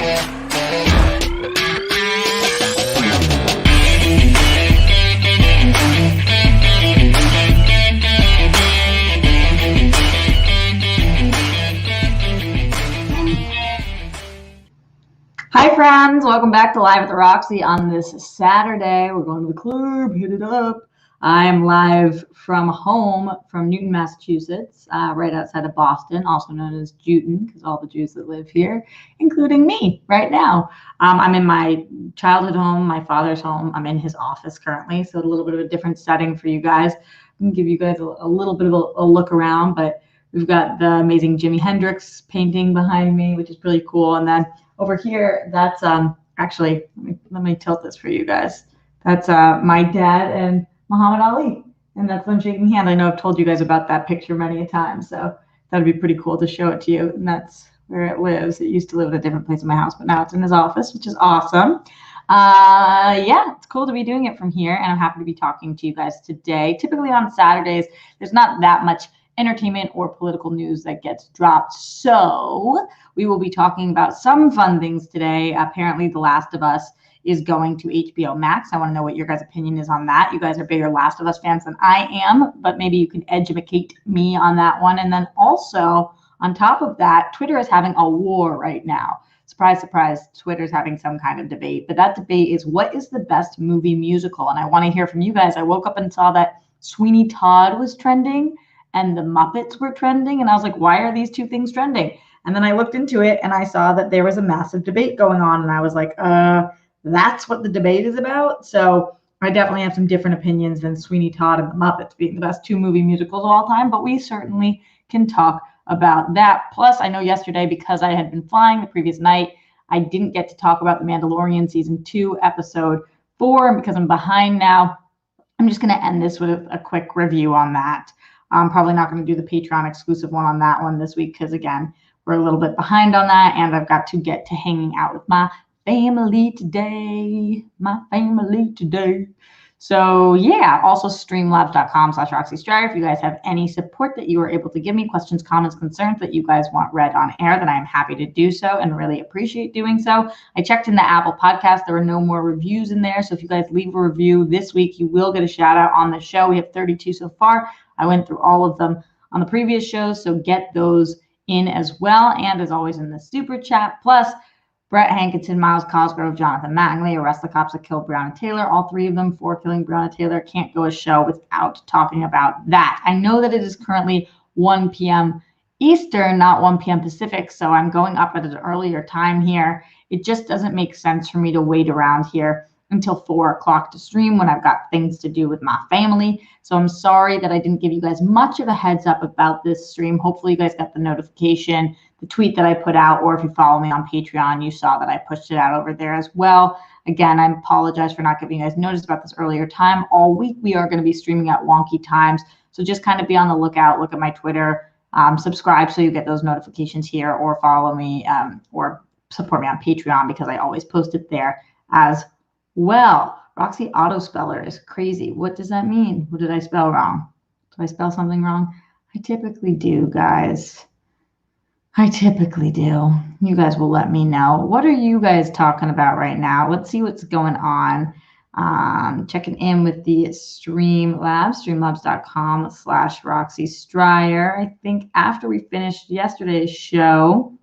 Hi friends, welcome back to Live at the Roxy on this Saturday. We're going to the club, hit it up. I'm live from home from Newton, Massachusetts, right outside of Boston, also known as Jewton, because all the Jews that live here, including me right now. I'm in my childhood home, my father's home. I'm in his office currently, so a little bit of a different setting for you guys. I can give you guys a little bit of a look around, but we've got the amazing Jimi Hendrix painting behind me, which is really cool. And then over here, that's actually, let me tilt this for you guys. That's my dad and Muhammad Ali, and that's them shaking hands. I know I've told you guys about that picture many a time, so that'd be pretty cool to show it to you. And that's where it lives. It used to live at a different place in my house, but now it's in his office, which is awesome. Yeah, it's cool to be doing it from here, and I'm happy to be talking to you guys today. Typically on Saturdays, there's not that much entertainment or political news that gets dropped, so we will be talking about some fun things today. Apparently, The Last of Us is going to HBO Max. I want to know what your guys' opinion is on that. You guys are bigger Last of Us fans than I am, but maybe you can educate me on that one. And then also, on top of that, Twitter is having a war right now. Surprise, surprise, Twitter's having some kind of debate. But that debate is, what is the best movie musical? And I want to hear from you guys. I woke up and saw that Sweeney Todd was trending and the Muppets were trending. And I was like, why are these two things trending? And then I looked into it and I saw that there was a massive debate going on. And I was like, that's what the debate is about. So I definitely have some different opinions than Sweeney Todd and the Muppets being the best two movie musicals of all time. But we certainly can talk about that. Plus, I know yesterday, because I had been flying the previous night, I didn't get to talk about The Mandalorian Season 2, Episode 4. And because I'm behind now, I'm just going to end this with a quick review on that. I'm probably not going to do the Patreon exclusive one on that one this week because, again, we're a little bit behind on that, and I've got to get to hanging out with my family today. So, yeah, also streamlabs.com/RoxyStryer. If you guys have any support that you are able to give me, questions, comments, concerns that you guys want read on air, then I am happy to do so and really appreciate doing so. I checked in the Apple Podcast. There were no more reviews in there. So if you guys leave a review this week, you will get a shout out on the show. We have 32 so far. I went through all of them on the previous shows, so get those in as well. And as always in the super chat, plus Brett Hankinson, Miles Cosgrove, Jonathan Mattingly, arrest the cops that killed Breonna Taylor. All three of them for killing Breonna Taylor. Can't go a show without talking about that. I know that it is currently 1 p.m. Eastern, not 1 p.m. Pacific, so I'm going up at an earlier time here. It just doesn't make sense for me to wait around here until 4 o'clock to stream when I've got things to do with my family. So I'm sorry that I didn't give you guys much of a heads up about this stream. Hopefully you guys got the notification, the tweet that I put out, or if you follow me on Patreon, you saw that I pushed it out over there as well. Again, I apologize for not giving you guys notice about this earlier time. All week we are going to be streaming at wonky times. So just kind of be on the lookout, look at my Twitter, subscribe so you get those notifications here, or follow me or support me on Patreon because I always post it there as well. Roxy Autospeller is crazy. What does that mean? What did I spell wrong? Did I spell something wrong? I typically do, guys. I typically do. You guys will let me know. What are you guys talking about right now? Let's see what's going on. Checking in with the Streamlabs, streamlabs.com/Roxy Stryer. I think after we finished yesterday's show,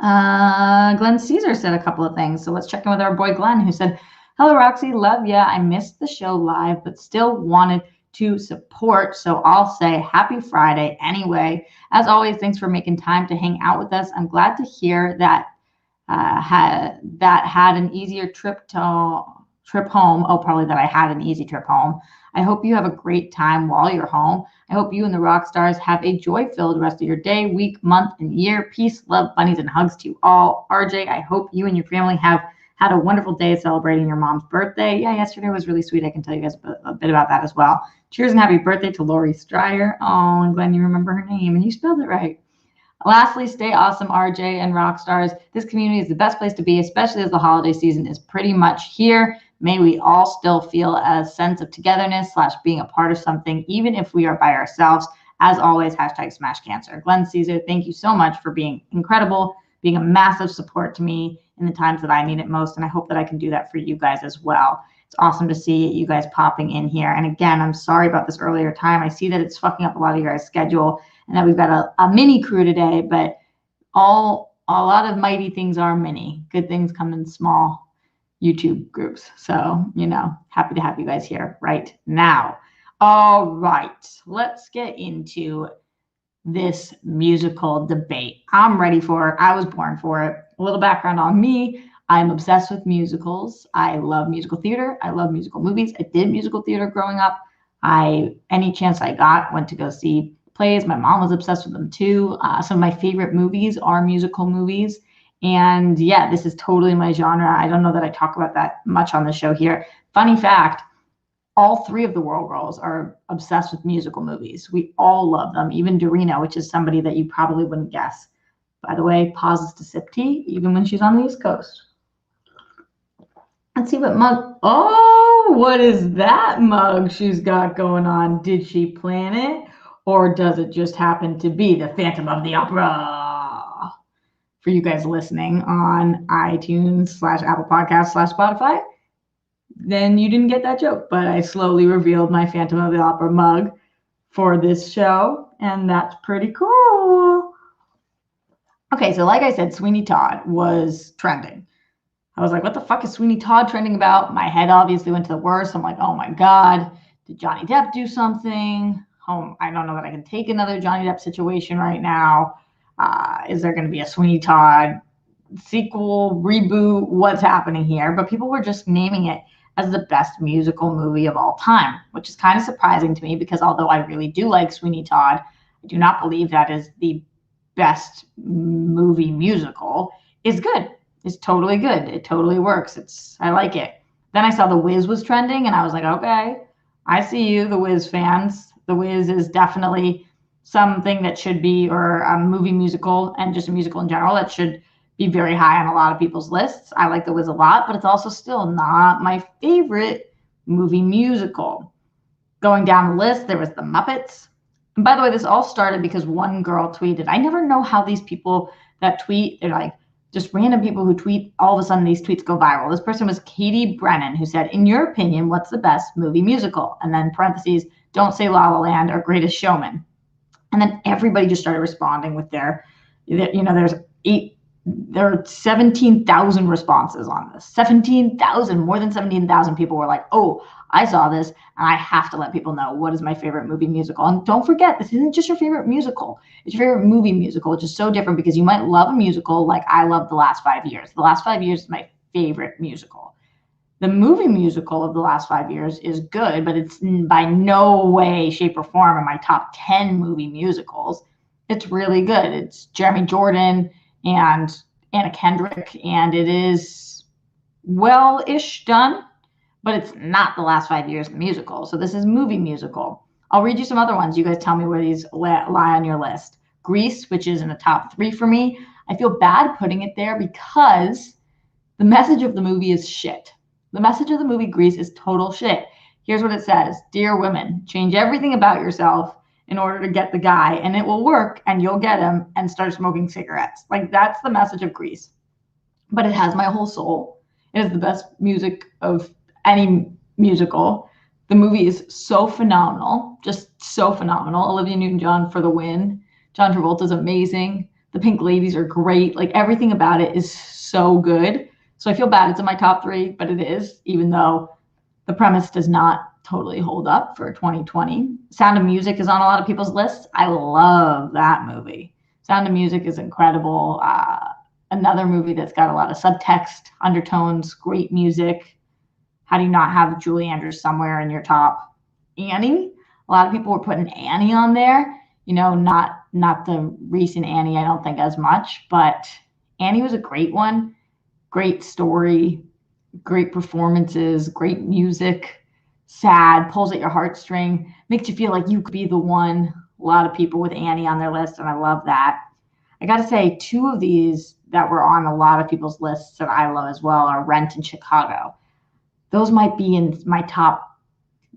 Glenn Caesar said a couple of things. So let's check in with our boy Glenn, who said, "Hello, Roxy. Love ya. I missed the show live, but still wanted to support. So I'll say happy Friday anyway. As always, thanks for making time to hang out with us. I'm glad to hear that had an easier trip home. Oh, probably that I had an easy trip home. I hope you have a great time while you're home. I hope you and the rock stars have a joy-filled rest of your day, week, month, and year. Peace, love, bunnies, and hugs to you all. RJ, I hope you and your family have had a wonderful day celebrating your mom's birthday. Yeah, yesterday was really sweet. I can tell you guys a bit about that as well. Cheers and happy birthday to Lori Stryer. Oh, and Glenn, you remember her name and you spelled it right. Lastly, stay awesome, RJ and rock stars. This community is the best place to be, especially as the holiday season is pretty much here. May we all still feel a sense of togetherness / being a part of something, even if we are by ourselves. As always, hashtag smash cancer. Glenn Caesar, thank you so much for being incredible, being a massive support to me in the times that I need it most. And I hope that I can do that for you guys as well. It's awesome to see you guys popping in here. And again, I'm sorry about this earlier time. I see that it's fucking up a lot of your guys' schedule and that we've got a mini crew today, but a lot of mighty things are mini. Good things come in small YouTube groups. So, happy to have you guys here right now. All right, let's get into this musical debate. I'm ready for it. I was born for it. A little background on me. I'm obsessed with musicals. I love musical theater. I love musical movies. I did musical theater growing up. Any chance I got, went to go see plays. My mom was obsessed with them too. Some of my favorite movies are musical movies. And yeah, this is totally my genre. I don't know that I talk about that much on the show here. Funny fact, all three of the World Girls are obsessed with musical movies. We all love them, even Dorina, which is somebody that you probably wouldn't guess. By the way, pauses to sip tea, even when she's on the East Coast. Let's see what mug. Oh, what is that mug she's got going on? Did she plan it? Or does it just happen to be the Phantom of the Opera? For you guys listening on iTunes / Apple Podcasts / Spotify, then you didn't get that joke. But I slowly revealed my Phantom of the Opera mug for this show, and that's pretty cool. Okay, so like I said, Sweeney Todd was trending. I was like, what the fuck is Sweeney Todd trending about? My head obviously went to the worst. I'm like, oh my God, did Johnny Depp do something? I don't know that I can take another Johnny Depp situation right now. Is there going to be a Sweeney Todd sequel, reboot? What's happening here? But people were just naming it as the best musical movie of all time, which is kind of surprising to me because although I really do like Sweeney Todd, I do not believe that is the best movie musical. It's good. It's totally good. It totally works. I like it. Then I saw The Wiz was trending and I was like, okay, I see you, The Wiz fans. The Wiz is definitely something that should be, or a movie musical and just a musical in general that should be very high on a lot of people's lists. I like The Wiz a lot, but it's also still not my favorite movie musical. Going down the list, there was The Muppets. And by the way, this all started because one girl tweeted. I never know how these people that tweet, they're like just random people who tweet, all of a sudden these tweets go viral. This person was Katie Brennan, who said, in your opinion, what's the best movie musical? And then parentheses, don't say La La Land or Greatest Showman. And then everybody just started responding with there are 17,000 responses on this. 17,000, more than 17,000 people were like, oh, I saw this and I have to let people know what is my favorite movie musical. And don't forget, this isn't just your favorite musical. It's your favorite movie musical, which is so different because you might love a musical like I love The Last 5 Years. The Last 5 Years is my favorite musical. The movie musical of The Last 5 Years is good, but it's by no way, shape, or form in my top 10 movie musicals. It's really good. It's Jeremy Jordan and Anna Kendrick, and it is well-ish done, but it's not The Last 5 Years musical. So this is movie musical. I'll read you some other ones. You guys tell me where these lie on your list. Grease, which is in the top 3 for me. I feel bad putting it there because the message of the movie is shit. The message of the movie Grease is total shit. Here's what it says. Dear women, change everything about yourself in order to get the guy, and it will work, and you'll get him and start smoking cigarettes. Like, that's the message of Grease. But it has my whole soul. It is the best music of any musical. The movie is so phenomenal, just so phenomenal. Olivia Newton-John for the win. John Travolta's amazing. The Pink Ladies are great. Like, everything about it is so good. So I feel bad it's in my top 3, but it is, even though the premise does not totally hold up for 2020. Sound of Music is on a lot of people's lists. I love that movie. Sound of Music is incredible. Another movie that's got a lot of subtext, undertones, great music. How do you not have Julie Andrews somewhere in your top? Annie. A lot of people were putting Annie on there. Not the recent Annie, I don't think as much, but Annie was a great one. Great story, great performances, great music, sad, pulls at your heartstring, makes you feel like you could be the one. A lot of people with Annie on their list, and I love that. I got to say, 2 of these that were on a lot of people's lists that I love as well are Rent and Chicago. Those might be in my top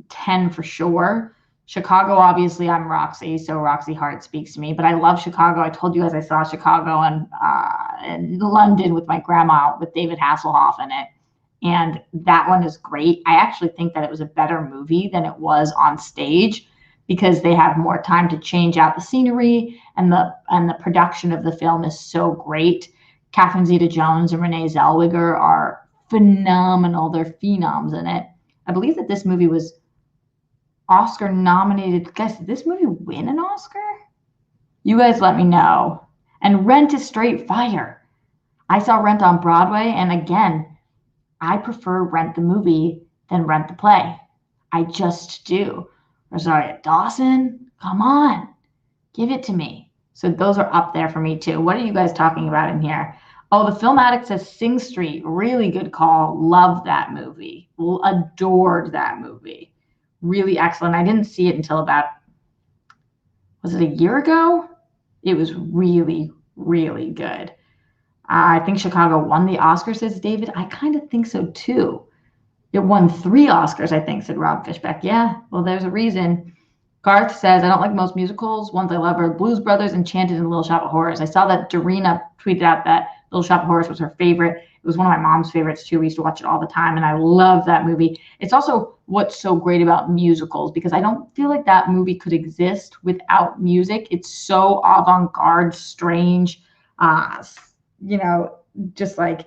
10 for sure. Chicago, obviously, I'm Roxy, so Roxy Hart speaks to me, but I love Chicago. I told you guys I saw Chicago, and in London with my grandma with David Hasselhoff in it. And that one is great. I actually think that it was a better movie than it was on stage because they have more time to change out the scenery, and the production of the film is so great. Catherine Zeta-Jones and Renee Zellweger are phenomenal. They're phenoms in it. I believe that this movie was Oscar nominated. Guys, did this movie win an Oscar? You guys let me know. And Rent is straight fire. I saw Rent on Broadway, and again, I prefer Rent the movie than Rent the play. I just do. Rosario Dawson, come on, give it to me. So those are up there for me too. What are you guys talking about in here? Oh, the Film Addict says Sing Street. Really good call. Love that movie. Adored that movie. Really excellent. I didn't see it until about, was it a year ago? It was really, really good. I think Chicago won the Oscar, says David. I kind of think so too. It won 3 Oscars, I think, said Rob Fishbeck. Yeah, well, there's a reason. Garth says, I don't like most musicals. Ones I love are Blues Brothers, Enchanted, and Little Shop of Horrors. I saw that Darina tweeted out that Little Shop of Horrors was her favorite. It was one of my mom's favorites too. We used to watch it all the time, and I love that movie. It's also what's so great about musicals, because I don't feel like that movie could exist without music. It's so avant-garde, strange, just like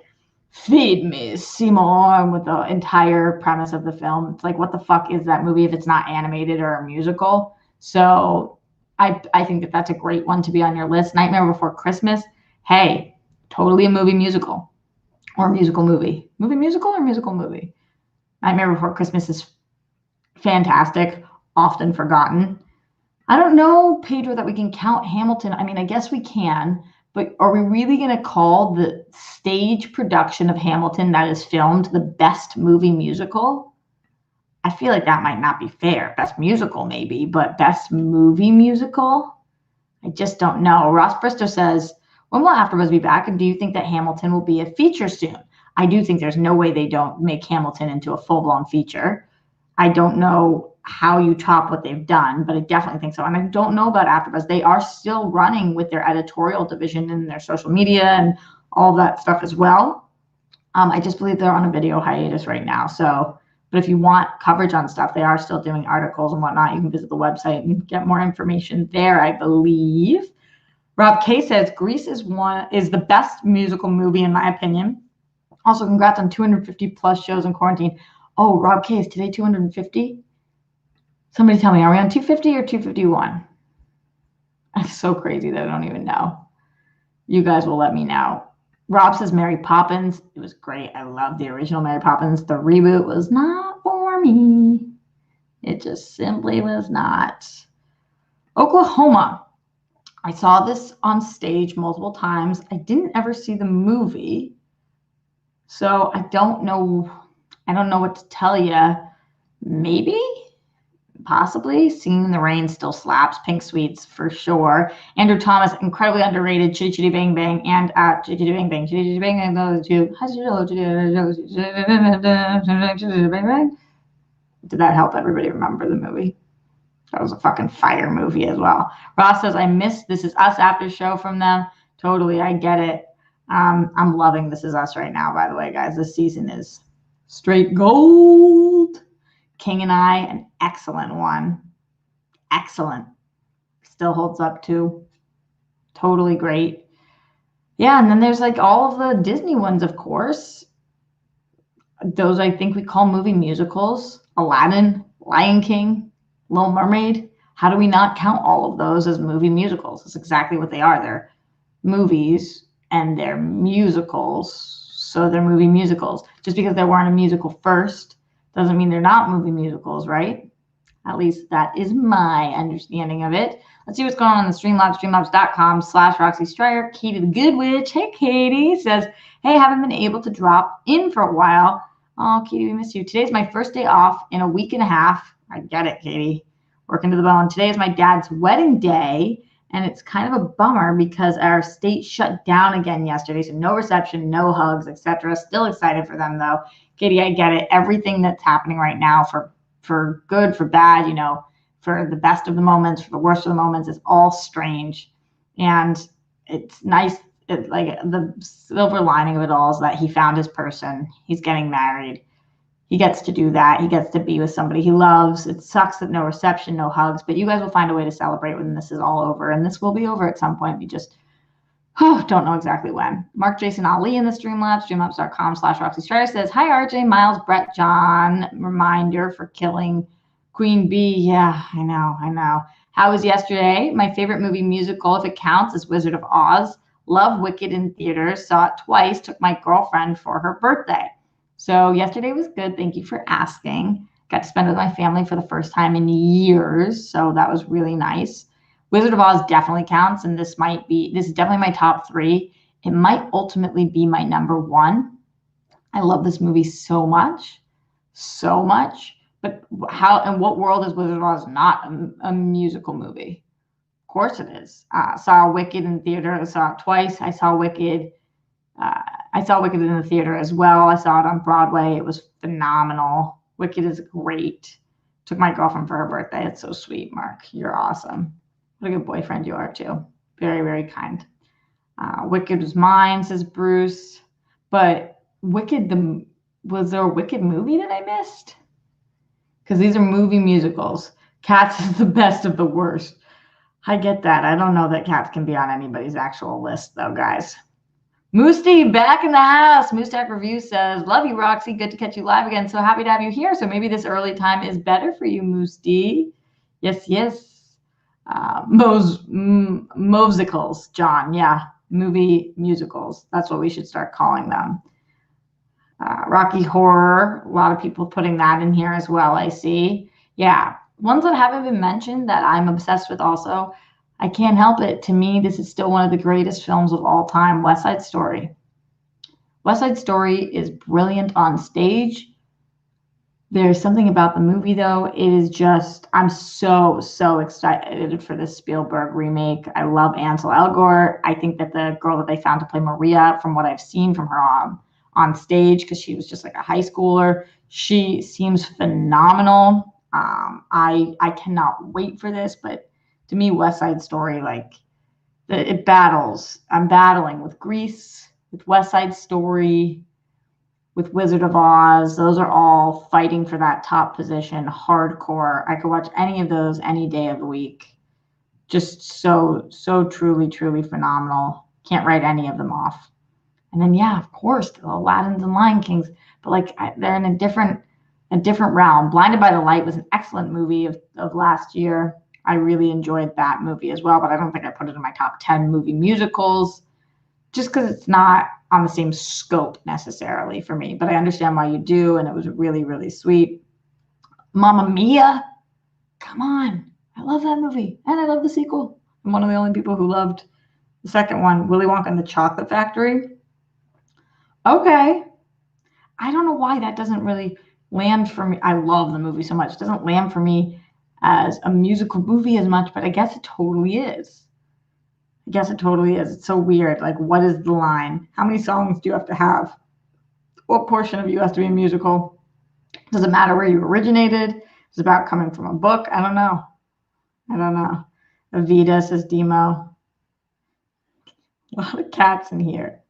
feed me, Seymour, with the entire premise of the film. It's like, what the fuck is that movie if it's not animated or a musical? So I think that that's a great one to be on your list. Nightmare Before Christmas. Hey, totally a movie musical or musical movie. Movie musical or musical movie? Nightmare Before Christmas is fantastic, often forgotten. I don't know, Pedro, that we can count Hamilton. I mean, I guess we can. But are we really going to call the stage production of Hamilton that is filmed the best movie musical? I feel like that might not be fair. Best musical, maybe, but best movie musical? I just don't know. Ross Bristow says, when will AfterBuzz be back? And do you think that Hamilton will be a feature soon? I do think there's no way they don't make Hamilton into a full-blown feature. I don't know how you top what they've done, but I definitely think so. And I don't know about AfterBuzz. They are still running with their editorial division and their social media and all that stuff as well. I just believe they're on a video hiatus right now. So, but if you want coverage on stuff, they are still doing articles and whatnot. You can visit the website and get more information there, I believe. Rob K says Grease is the best musical movie in my opinion. Also, congrats on 250 plus shows in quarantine. Oh, Rob K, is today 250? Somebody tell me, are we on 250 or 251? That's so crazy that I don't even know. You guys will let me know. Rob says Mary Poppins. It was great. I love the original Mary Poppins. The reboot was not for me. It just simply was not. Oklahoma. I saw this on stage multiple times. I didn't ever see the movie. So I don't know what to tell you. Maybe? Possibly. Singing in the Rain still slaps. Pink Sweets for sure. Andrew Thomas, incredibly underrated. Chitty Chitty Bang Bang and Chitty Chitty Bang Bang. Chitty Chitty Bang Bang. Those two. Did that help everybody remember the movie? That was a fucking fire movie as well. Ross says, I missed This Is Us after show from them. Totally, I get it. I'm loving This Is Us right now, by the way, guys. This season is straight gold. King and I, an excellent one. Excellent. Still holds up too. Totally great. Yeah, and then there's like all of the Disney ones, of course. Those I think we call movie musicals. Aladdin, Lion King, Little Mermaid. How do we not count all of those as movie musicals? That's exactly what they are. They're movies and they're musicals. So they're movie musicals. Just because they weren't a musical first doesn't mean they're not movie musicals, right? At least that is my understanding of it. Let's see what's going on the Streamlabs, streamlabs.com/Roxy Stryer. Katie the Good Witch. Hey, Katie says, hey, haven't been able to drop in for a while. Oh, Katie, we miss you. Today's my first day off in a week and a half. I get it, Katie. Working to the bone. Today is my dad's wedding day, and it's kind of a bummer because our state shut down again yesterday, so no reception, no hugs, etc. Still excited for them, though. Katie, I get it. Everything that's happening right now, for good, for bad, for the best of the moments, for the worst of the moments, is all strange. And it's nice. like the silver lining of it all is that he found his person. He's getting married. He gets to do that. He gets to be with somebody he loves. It sucks that no reception, no hugs, but you guys will find a way to celebrate when this is all over. And this will be over at some point. We just don't know exactly when. Mark Jason Ali in the Streamlabs, streamlabs.com/Roxy Strider says, hi, RJ, Miles, Brett, John. Reminder for killing Queen Bee. Yeah, I know. How was yesterday? My favorite movie musical, if it counts, is Wizard of Oz. Love Wicked in theaters. Saw it twice. Took my girlfriend for her birthday. So yesterday was good. Thank you for asking. Got to spend it with my family for the first time in years. So that was really nice. Wizard of Oz definitely counts, and this is definitely my top 3. It might ultimately be my number 1. I love this movie so much. But how and what world is Wizard of Oz not a musical movie? Of course it is. Saw Wicked in theater. I saw it twice. I saw Wicked in the theater as well. I saw it on Broadway. It was phenomenal. Wicked is great. Took my girlfriend for her birthday. It's so sweet, Mark. You're awesome. What a good boyfriend you are, too. Very, very kind. Wicked was mine, says Bruce. But was there a Wicked movie that I missed? Because these are movie musicals. Cats is the best of the worst. I get that. I don't know that Cats can be on anybody's actual list, though, guys. Moosty, back in the house. Moostack Review says, love you, Roxy. Good to catch you live again. So happy to have you here. So maybe this early time is better for you, Moosty. Yes. Movesicals, John. Yeah, movie musicals. That's what we should start calling them. Rocky Horror. A lot of people putting that in here as well, I see. Yeah, ones that haven't been mentioned that I'm obsessed with also. I can't help it. To me, this is still one of the greatest films of all time, West Side Story. West Side Story is brilliant on stage. There's something about the movie, though. It is just, I'm so excited for this Spielberg remake. I love Ansel Elgort. I think that the girl that they found to play Maria, from what I've seen from her on stage, because she was just like a high schooler, she seems phenomenal. I cannot wait for this, but to me, West Side Story, it battles. I'm battling with Grease, with West Side Story, with Wizard of Oz. Those are all fighting for that top position, hardcore. I could watch any of those any day of the week. Just so truly phenomenal. Can't write any of them off. And then, yeah, of course, the Aladdins and Lion Kings, but they're in a different realm. Blinded by the Light was an excellent movie of last year. I really enjoyed that movie as well, but I don't think I put it in my top 10 movie musicals, just because it's not on the same scope necessarily for me. But I understand why you do, and it was really, really sweet. Mamma Mia, come on. I love that movie, and I love the sequel. I'm one of the only people who loved the second one, Willy Wonka and the Chocolate Factory. Okay. I don't know why that doesn't really land for me. I love the movie so much. It doesn't land for me as a musical movie as much, but I guess it totally is. It's so weird. What is the line? How many songs do you have to have? What portion of you has to be a musical? Does it matter where you originated? Is it about coming from a book? I don't know. Avita, says Demo. A lot of cats in here.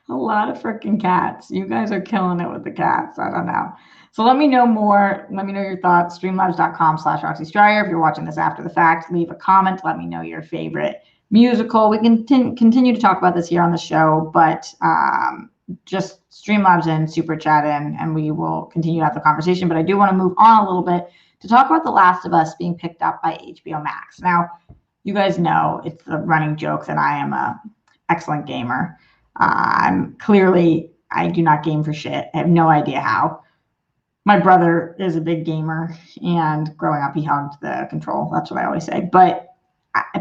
A lot of freaking cats. You guys are killing it with the cats. I don't know. So let me know more. Let me know your thoughts. Streamlabs.com/Roxy Strider. If you're watching this after the fact, leave a comment. Let me know your favorite musical. We can continue to talk about this here on the show, but just Streamlabs in, Super Chat in, and we will continue to have the conversation. But I do want to move on a little bit to talk about The Last of Us being picked up by HBO Max. Now, you guys know it's the running joke that I am a excellent gamer. I do not game for shit. I have no idea how. My brother is a big gamer, and growing up, he hugged the control. That's what I always say. But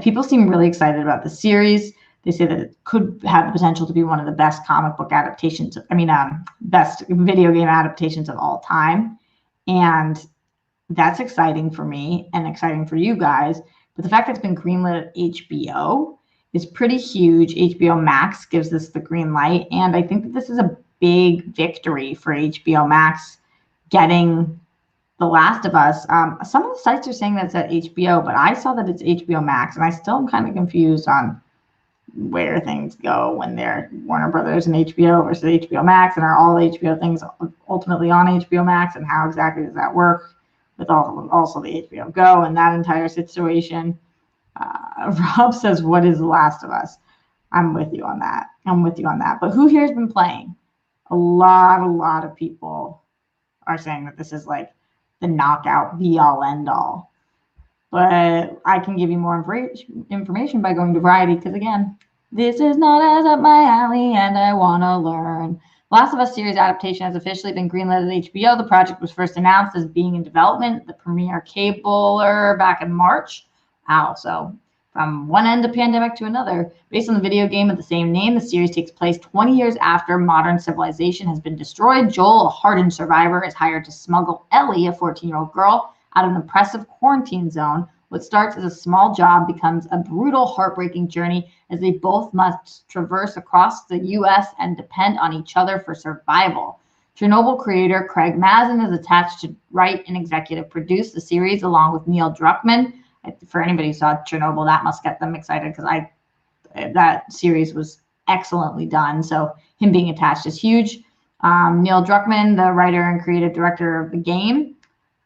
people seem really excited about the series. They say that it could have the potential to be one of the best comic book adaptations. Best video game adaptations of all time. And that's exciting for me and exciting for you guys. But the fact that it's been greenlit at HBO is pretty huge. HBO Max gives this the green light. And I think that this is a big victory for HBO Max getting The Last of Us. Some of the sites are saying that it's at HBO, but I saw that it's HBO Max, and I still am kind of confused on where things go when they're Warner Brothers and HBO versus HBO Max, and are all HBO things ultimately on HBO Max, and how exactly does that work with also the HBO Go and that entire situation. Rob says, what is The Last of Us? I'm with you on that. But who here has been playing? A lot of people are saying that this is like the knockout, be all, end all. But I can give you more information by going to Variety, because again, this is not as up my alley and I want to learn. Last of Us series adaptation has officially been greenlit at HBO. The project was first announced as being in development, the premiere cabler back in March. Wow, so from one end of pandemic to another. Based on the video game of the same name, the series takes place 20 years after modern civilization has been destroyed. Joel, a hardened survivor, is hired to smuggle Ellie, a 14-year-old girl, out of an oppressive quarantine zone. What starts as a small job becomes a brutal, heartbreaking journey as they both must traverse across the U.S. and depend on each other for survival. Chernobyl creator Craig Mazin is attached to write and executive produce the series along with Neil Druckmann. For anybody who saw Chernobyl, that must get them excited, because that series was excellently done. So him being attached is huge. Neil Druckmann, the writer and creative director of the game.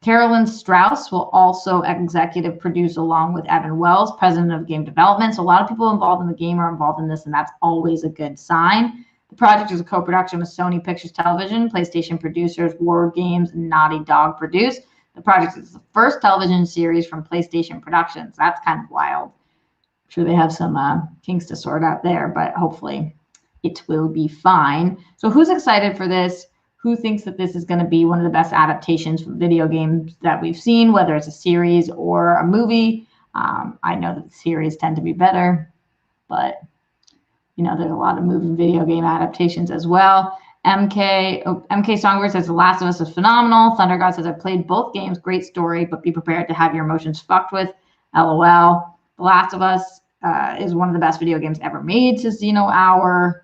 Carolyn Strauss will also executive produce along with Evan Wells, president of game development. So a lot of people involved in the game are involved in this, and that's always a good sign. The project is a co-production with Sony Pictures Television, PlayStation producers, War Games, and Naughty Dog produce. The project is the first television series from PlayStation Productions. That's kind of wild. I'm sure they have some kinks to sort out there, but hopefully it will be fine. So who's excited for this? Who thinks that this is going to be one of the best adaptations for video games that we've seen, whether it's a series or a movie? I know that the series tend to be better, but there's a lot of movie and video game adaptations as well. MK Songbird says The Last of Us is phenomenal. Thunder God says, I've played both games. Great story, but be prepared to have your emotions fucked with. LOL. The Last of Us is one of the best video games ever made, says Zeno Hour.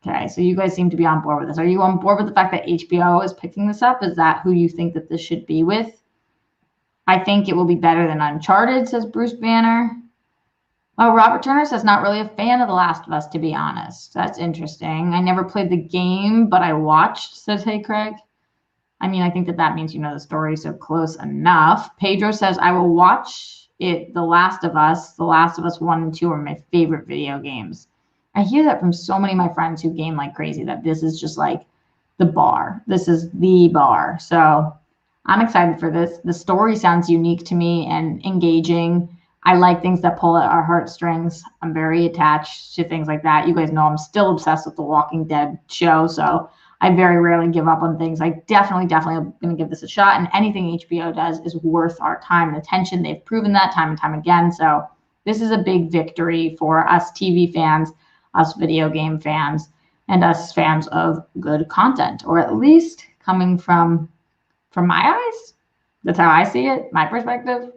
Okay, so you guys seem to be on board with this. Are you on board with the fact that HBO is picking this up? Is that who you think that this should be with? I think it will be better than Uncharted, says Bruce Banner. Oh, Robert Turner says not really a fan of The Last of Us, to be honest. That's interesting. I never played the game, but I watched, says Hey Craig. I mean, I think that means the story, so close enough. Pedro says, I will watch it. The Last of Us 1 and 2 are my favorite video games. I hear that from so many of my friends who game like crazy, that this is just like the bar. This is the bar. So I'm excited for this. The story sounds unique to me and engaging. I like things that pull at our heartstrings. I'm very attached to things like that. You guys know I'm still obsessed with the Walking Dead show, so I very rarely give up on things. I definitely am going to give this a shot, and anything HBO does is worth our time and attention. They've proven that time and time again, so this is a big victory for us TV fans, us video game fans, and us fans of good content, or at least coming from my eyes. That's how I see it, my perspective.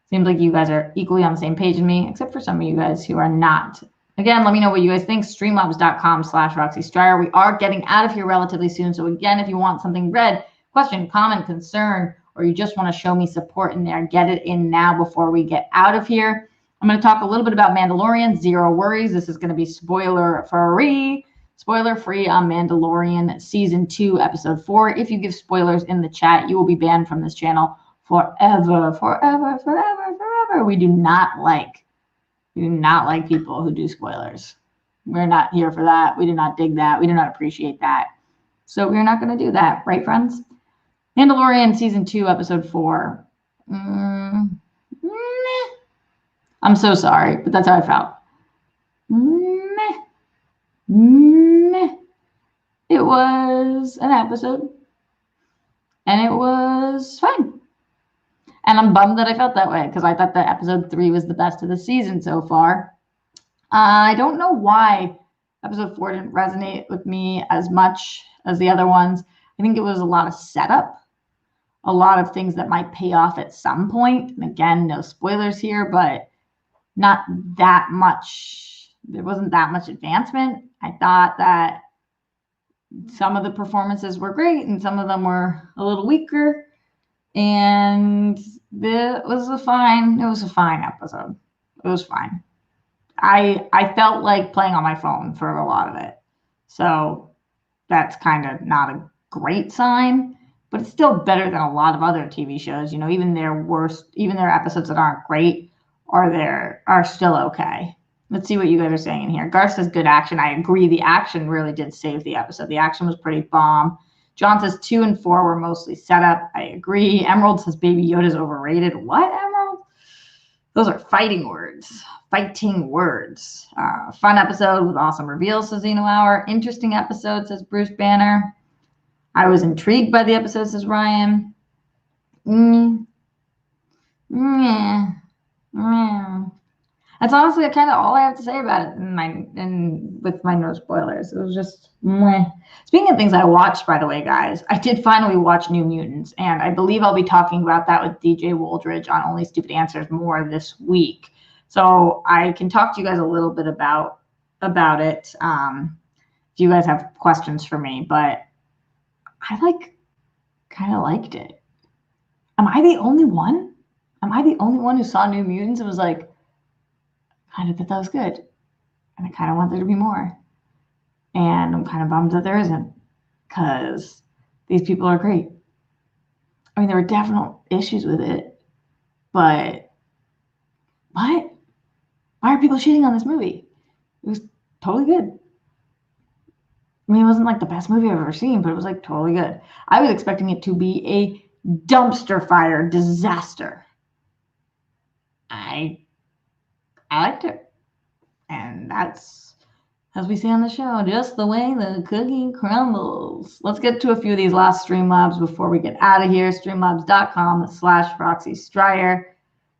Seems like you guys are equally on the same page as me, except for some of you guys who are not. Again, let me know what you guys think. Streamlabs.com/Roxy Stryer. We are getting out of here relatively soon. So again, if you want something read, question, comment, concern, or you just want to show me support in there, get it in now before we get out of here. I'm going to talk a little bit about Mandalorian. Zero worries. This is going to be spoiler-free on Mandalorian Season 2, Episode 4. If you give spoilers in the chat, you will be banned from this channel forever. We do not like people who do spoilers. We're not here for that. We do not dig that. We do not appreciate that. So we're not going to do that, right, friends? Mandalorian Season 2, Episode 4. I'm so sorry, but that's how I felt. It was an episode, and it was fine. And I'm bummed that I felt that way, because I thought that episode 3 was the best of the season so far. I don't know why episode 4 didn't resonate with me as much as the other ones. I think it was a lot of setup, a lot of things that might pay off at some point. And again, no spoilers here, but not that much. There wasn't that much advancement. I thought that some of the performances were great and some of them were a little weaker. And it was a fine episode. It was fine. I felt like playing on my phone for a lot of it. So that's kind of not a great sign, but it's still better than a lot of other TV shows. You know, even their episodes that aren't great are still okay. Let's see what you guys are saying in here. Garth says good action. I agree. The action really did save the episode. The action was pretty bomb. John says 2 and 4 were mostly set up. I agree. Emerald says Baby Yoda's overrated. What, Emerald? Those are fighting words. Fighting words. Fun episode with awesome reveals, says Zeno Hour. Interesting episode, says Bruce Banner. I was intrigued by the episode, says Ryan. That's honestly kind of all I have to say about it with my no spoilers. It was just meh. Speaking of things I watched, by the way, guys, I did finally watch New Mutants, and I believe I'll be talking about that with DJ Woldridge on Only Stupid Answers more this week. So I can talk to you guys a little bit about it if you guys have questions for me, but I kind of liked it. Am I the only one? Am I the only one who saw New Mutants and was like, kind of thought that was good, and I kind of want there to be more, and I'm kind of bummed that there isn't, because these people are great. I mean, there were definite issues with it, but what? Why are people shitting on this movie? It was totally good. I mean, it wasn't like the best movie I've ever seen, but it was like totally good. I was expecting it to be a dumpster fire disaster. I liked it. And that's, as we say on the show, just the way the cookie crumbles. Let's get to a few of these last Streamlabs before we get out of here. Streamlabs.com/Roxy Stryer.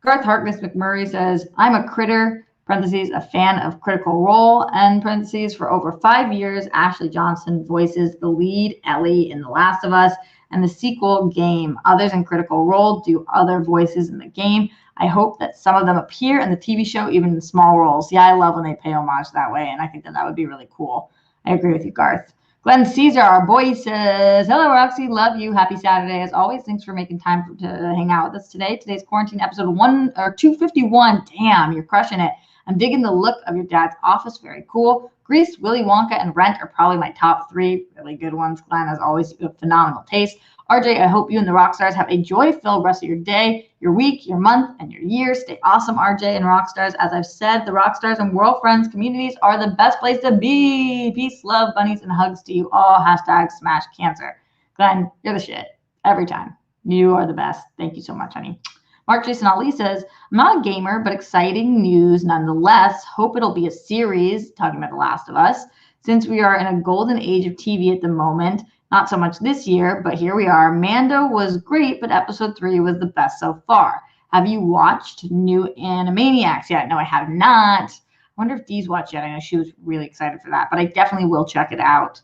Garth Harkness McMurray says, I'm a critter, parentheses, a fan of Critical Role, and parentheses, for over 5 years, Ashley Johnson voices the lead Ellie in The Last of Us and the sequel Game. Others in Critical Role do other voices in the game. I hope that some of them appear in the TV show, even in small roles. Yeah, I love when they pay homage that way, and I think that would be really cool. I agree with you, Garth. Glenn Caesar, our boy, says, hello, Roxy. Love you. Happy Saturday. As always, thanks for making time to hang out with us today. Today's quarantine episode 251. Damn, you're crushing it. I'm digging the look of your dad's office. Very cool. Grease, Willy Wonka, and Rent are probably my top 3. Really good ones. Glenn, as always, you have phenomenal taste. RJ, I hope you and the Rockstars have a joy-filled rest of your day, your week, your month, and your year. Stay awesome, RJ and Rockstars. As I've said, the Rockstars and World Friends communities are the best place to be. Peace, love, bunnies, and hugs to you all. #smash cancer. Glenn, you're the shit. Every time. You are the best. Thank you so much, honey. Mark Jason Ali says, I'm not a gamer, but exciting news nonetheless. Hope it'll be a series, talking about The Last of Us, since we are in a golden age of TV at the moment. Not so much this year, but here we are. Mando was great, but episode 3 was the best so far. Have you watched New Animaniacs yet? No, I have not. I wonder if Dee's watched yet. I know she was really excited for that, but I definitely will check it out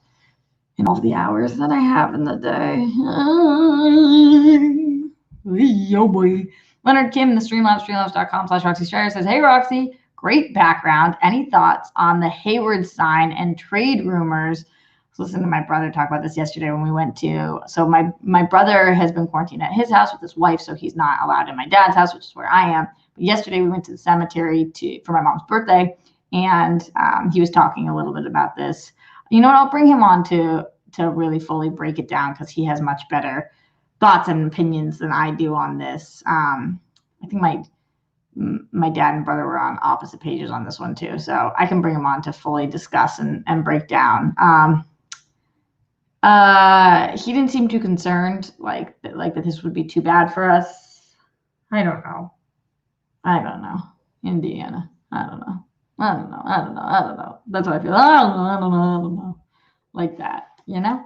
in all the hours that I have in the day. Yo, boy. Leonard Kim in the streamlabs.com/Roxy Stryer says, hey, Roxy, great background. Any thoughts on the Hayward sign and trade rumors? I was listening to my brother talk about this yesterday when we went to, so my brother has been quarantined at his house with his wife, so he's not allowed in my dad's house, which is where I am. But yesterday we went to the cemetery for my mom's birthday, and he was talking a little bit about this. You know what? I'll bring him on to really fully break it down, because he has much better thoughts and opinions than I do on this. I think my dad and brother were on opposite pages on this one too, so I can bring him on to fully discuss and break down. He didn't seem too concerned, like that this would be too bad for us. I don't know. Indiana. I don't know. That's how I feel. I don't know. Like that, you know?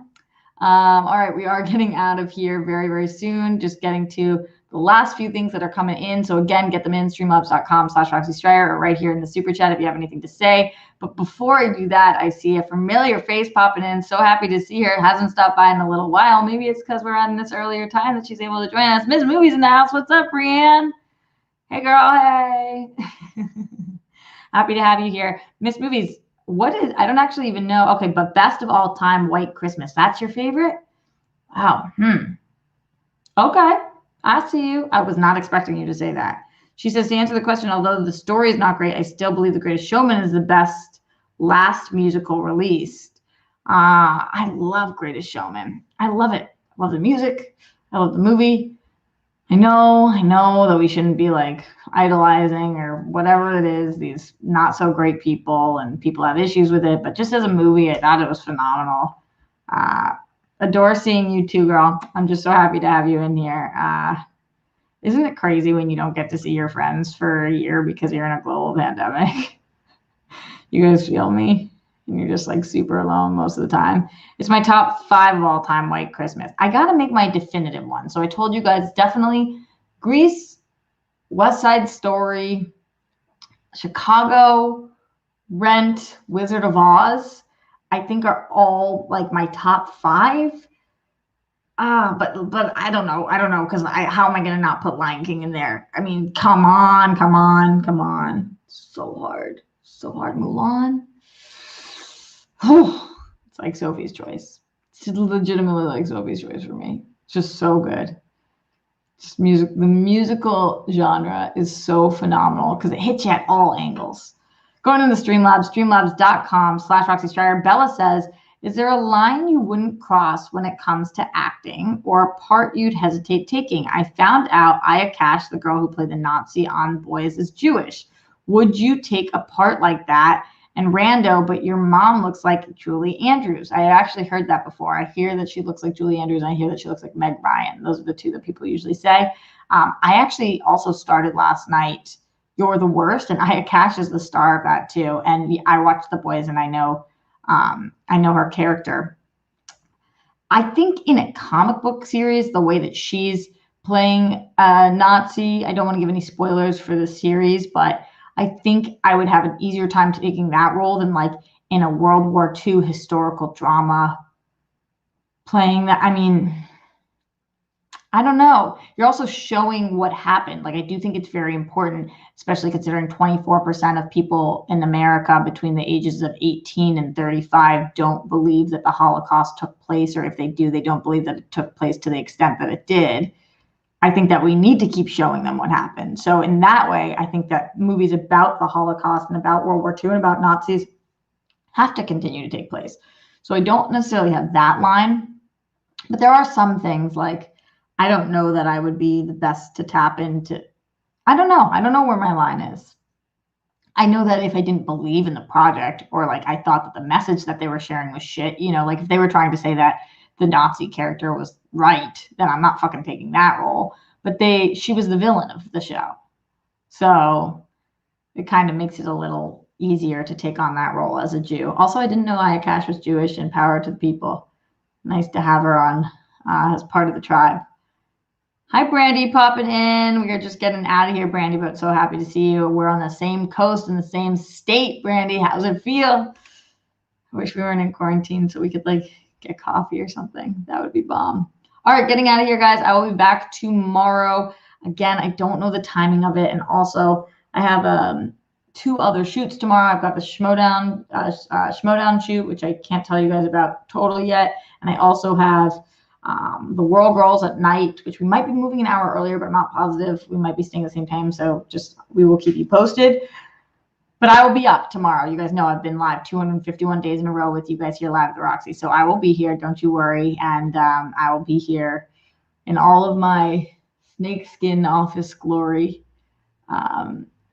All right, we are getting out of here very, very soon. Just getting to the last few things that are coming in. So again, get them in streamlabs.com/Roxy Stryer or right here in the super chat if you have anything to say. But before I do that, I see a familiar face popping in. So happy to see her. Hasn't stopped by in a little while. Maybe it's because we're on this earlier time that she's able to join us. Miss Movies in the house. What's up, Brienne? Hey, girl. Hey. Happy to have you here. Miss Movies, I don't actually even know. Okay, but best of all time, White Christmas. That's your favorite? Wow. Okay. I see you. I was not expecting you to say that. She says, to answer the question, although the story is not great, I still believe The Greatest Showman is the best last musical released. I love Greatest Showman. I love it. I love the music. I love the movie. I know that we shouldn't be like idolizing or whatever it is, these not so great people, and people have issues with it. But just as a movie, I thought it was phenomenal. Adore seeing you too, girl. I'm just so happy to have you in here. Isn't it crazy when you don't get to see your friends for a year because you're in a global pandemic? You guys feel me? And you're just like super alone most of the time. It's my top 5 of all time White Christmas. I got to make my definitive one. So I told you guys definitely Grease, West Side Story, Chicago, Rent, Wizard of Oz, I think are all like my top 5. But I don't know. Because how am I gonna not put Lion King in there? I mean, come on. So hard. Mulan. Oh, it's like Sophie's Choice. It's legitimately like Sophie's Choice for me. It's just so good. Just music. The musical genre is so phenomenal because it hits you at all angles. Going into the Streamlabs, streamlabs.com/Roxy Striar. Bella says, is there a line you wouldn't cross when it comes to acting or a part you'd hesitate taking? I found out Aya Cash, the girl who played the Nazi on Boys, is Jewish. Would you take a part like that? And rando, but your mom looks like Julie Andrews. I actually heard that before. I hear that she looks like Julie Andrews, and I hear that she looks like Meg Ryan. Those are the 2 that people usually say. I actually also started last night You're the Worst, and Aya Cash is the star of that too. And I watched The Boys, and I know her character. I think in a comic book series, the way that she's playing a Nazi, I don't want to give any spoilers for the series, but I think I would have an easier time taking that role than like in a World War II historical drama playing that. I mean, I don't know. You're also showing what happened. Like, I do think it's very important, especially considering 24% of people in America between the ages of 18 and 35 don't believe that the Holocaust took place, or if they do, they don't believe that it took place to the extent that it did. I think that we need to keep showing them what happened. So in that way, I think that movies about the Holocaust and about World War II and about Nazis have to continue to take place. So I don't necessarily have that line, but there are some things like, I don't know that I would be the best to tap into. I don't know where my line is. I know that if I didn't believe in the project, or like I thought that the message that they were sharing was shit, like if they were trying to say that the Nazi character was right, then I'm not fucking taking that role. But she was the villain of the show. So it kind of makes it a little easier to take on that role as a Jew. Also, I didn't know Aya Cash was Jewish, and power to the people. Nice to have her on as part of the tribe. Hi, Brandy, popping in. We are just getting out of here, Brandy, but so happy to see you. We're on the same coast in the same state, Brandy. How's it feel? I wish we weren't in quarantine so we could like get coffee or something. That would be bomb. All right, getting out of here, guys. I will be back tomorrow. Again, I don't know the timing of it. And also, I have 2 other shoots tomorrow. I've got the Schmodown shoot, which I can't tell you guys about totally yet. And I also have the World Girls at night, which we might be moving an hour earlier, but I'm not positive. We might be staying at the same time. So we will keep you posted. But I will be up tomorrow. You guys know I've been live 251 days in a row with you guys here live at the Roxy. So I will be here. Don't you worry. And I will be here in all of my snakeskin office glory.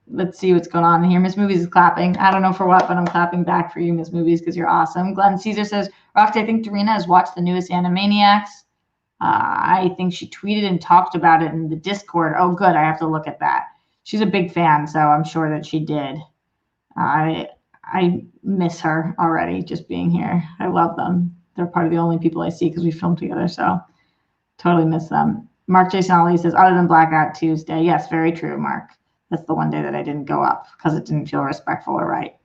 Let's see what's going on here. Miss Movies is clapping. I don't know for what, but I'm clapping back for you, Miss Movies, because you're awesome. Glenn Caesar says, Roxy, I think Dorina has watched the newest Animaniacs. I think she tweeted and talked about it in the Discord. Oh, good. I have to look at that. She's a big fan, so I'm sure that she did. I miss her already just being here. I love them. They're part of the only people I see because we film together, so totally miss them. Mark Jason Ali says, other than Blackout Tuesday. Yes, very true, Mark. That's the one day that I didn't go up because it didn't feel respectful or right.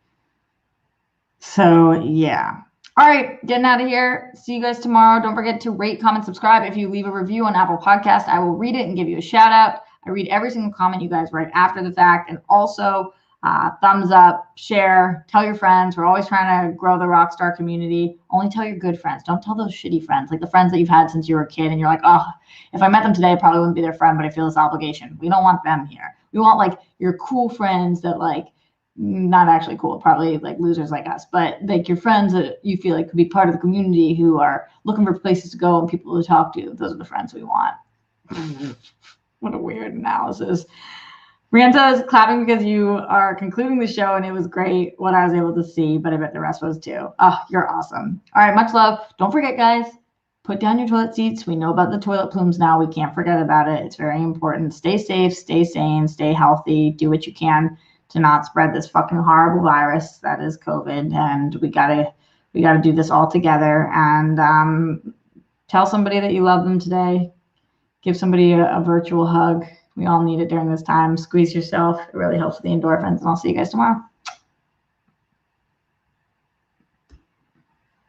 So, yeah. All right, getting out of here. See you guys tomorrow. Don't forget to rate, comment, subscribe. If you leave a review on Apple Podcast, I will read it and give you a shout out. I read every single comment you guys write after the fact. And also, thumbs up, share, tell your friends. We're always trying to grow the Rockstar community. Only tell your good friends. Don't tell those shitty friends, like the friends that you've had since you were a kid. And you're like, oh, if I met them today, I probably wouldn't be their friend, but I feel this obligation. We don't want them here. We want like your cool friends that like, not actually cool, probably like losers like us, but like your friends that you feel like could be part of the community who are looking for places to go and people to talk to. Those are the friends we want. What a weird analysis. Brianza is clapping because you are concluding the show, and it was great what I was able to see, but I bet the rest was too. Oh, you're awesome. All right, much love. Don't forget, guys, put down your toilet seats. We know about the toilet plumes now. We can't forget about it. It's very important. Stay safe, stay sane, stay healthy. Do what you can to not spread this fucking horrible virus that is COVID. And we gotta do this all together. And tell somebody that you love them today. Give somebody a virtual hug. We all need it during this time. Squeeze yourself. It really helps with the endorphins. And I'll see you guys tomorrow.